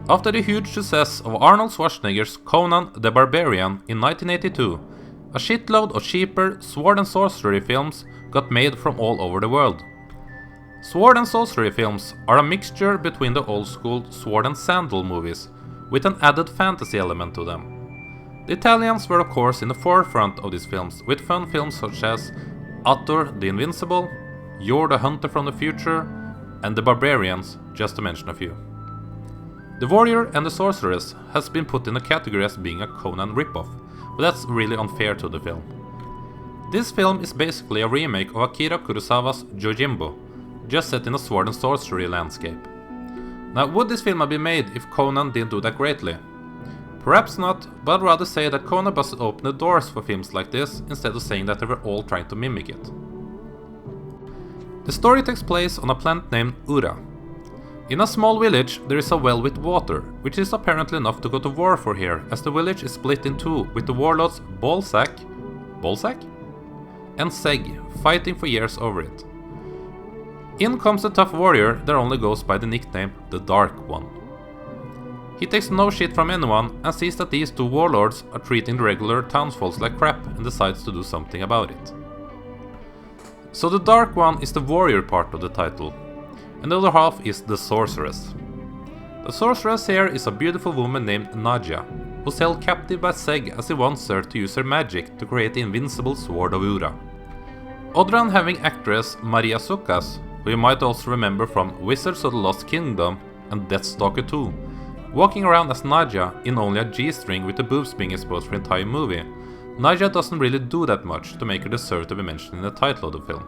After the huge success of Arnold Schwarzenegger's Conan the Barbarian in 1982, a shitload of cheaper sword and sorcery films got made from all over the world. Sword and sorcery films are a mixture between the old school sword and sandal movies, with an added fantasy element to them. The Italians were of course in the forefront of these films, with fun films such as Attor the Invincible, You're the Hunter from the Future, and The Barbarians, just to mention a few. The Warrior and the Sorceress has been put in a category as being a Conan ripoff, but that's really unfair to the film. This film is basically a remake of Akira Kurosawa's Yojimbo, just set in a sword and sorcery landscape. Now, would this film have been made if Conan didn't do that greatly? Perhaps not, but I'd rather say that Conan busted open the doors for films like this instead of saying that they were all trying to mimic it. The story takes place on a planet named Ura. In a small village there is a well with water, which is apparently enough to go to war for here, as the village is split in two, with the warlords Bolsak and Seg fighting for years over it. In comes the tough warrior that only goes by the nickname the Dark One. He takes no shit from anyone and sees that these two warlords are treating the regular townsfolk like crap and decides to do something about it. So the Dark One is the warrior part of the title, and the other half is the Sorceress. The Sorceress here is a beautiful woman named Nadia, who's held captive by Seg as he wants her to use her magic to create the invincible sword of Ura. Other than having actress Maria Socas, who you might also remember from Wizards of the Lost Kingdom and Deathstalker 2, walking around as Nadia in only a G-string with the boobs being exposed for the entire movie, Nadia doesn't really do that much to make her deserve to be mentioned in the title of the film.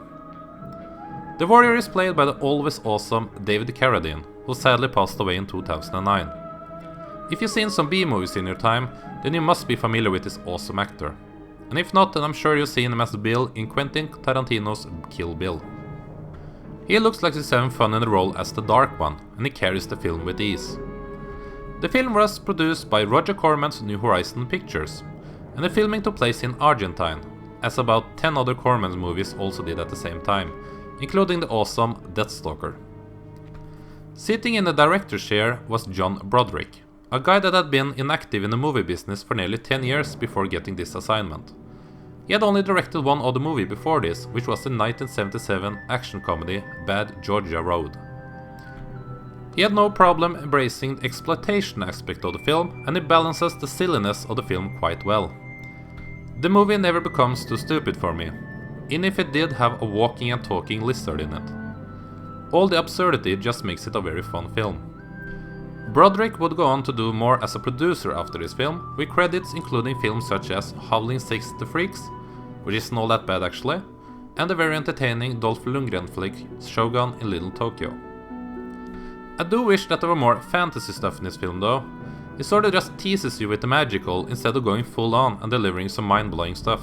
The warrior is played by the always awesome David Carradine, who sadly passed away in 2009. If you've seen some B-movies in your time, then you must be familiar with this awesome actor. And if not, then I'm sure you've seen him as Bill in Quentin Tarantino's Kill Bill. He looks like he's having fun in the role as the Dark One, and he carries the film with ease. The film was produced by Roger Corman's New Horizon Pictures, and the filming took place in Argentina, as about 10 other Corman movies also did at the same time, including the awesome Deathstalker. Sitting in the director's chair was John Broderick, a guy that had been inactive in the movie business for nearly 10 years before getting this assignment. He had only directed one other movie before this, which was the 1977 action comedy Bad Georgia Road. He had no problem embracing the exploitation aspect of the film, and he balances the silliness of the film quite well. The movie never becomes too stupid for me, even if it did have a walking and talking lizard in it. All the absurdity just makes it a very fun film. Broderick would go on to do more as a producer after this film, with credits including films such as Howling Six the Freaks, which isn't all that bad actually, and the very entertaining Dolph Lundgren flick Shogun in Little Tokyo. I do wish that there were more fantasy stuff in this film though. It sort of just teases you with the magical instead of going full on and delivering some mind-blowing stuff.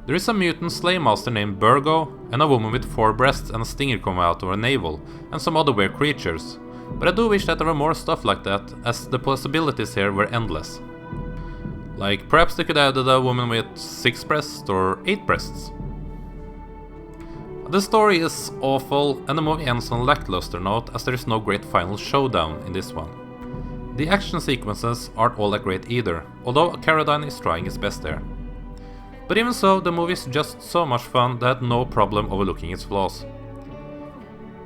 There is a mutant slaymaster named Burgo, and a woman with 4 breasts and a stinger coming out of her navel, and some other weird creatures. But I do wish that there were more stuff like that, as the possibilities here were endless. Like, perhaps they could add a woman with 6 breasts or 8 breasts. The story is awful, and the movie ends on a lackluster note, as there is no great final showdown in this one. The action sequences aren't all that great either, although Carradine is trying his best there. But even so, the movie is just so much fun that I had no problem overlooking its flaws.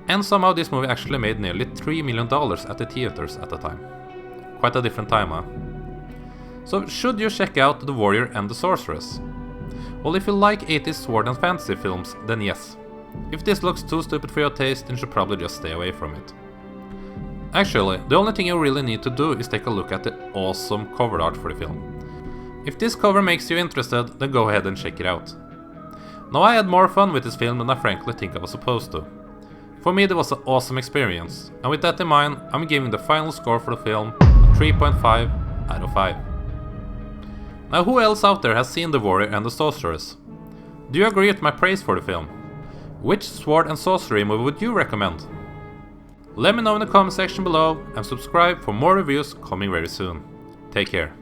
And somehow this movie actually made nearly $3 million at the theaters at the time. Quite a different time, huh? So should you check out The Warrior and the Sorceress? Well, if you like 80s sword and fantasy films, then yes. If this looks too stupid for your taste, then you should probably just stay away from it. Actually, the only thing you really need to do is take a look at the awesome cover art for the film. If this cover makes you interested, then go ahead and check it out. Now, I had more fun with this film than I frankly think I was supposed to. For me, it was an awesome experience, and with that in mind, I'm giving the final score for the film a 3.5 out of 5. Now, who else out there has seen The Warrior and the Sorceress? Do you agree with my praise for the film? Which sword and sorcery movie would you recommend? Let me know in the comment section below, and subscribe for more reviews coming very soon. Take care.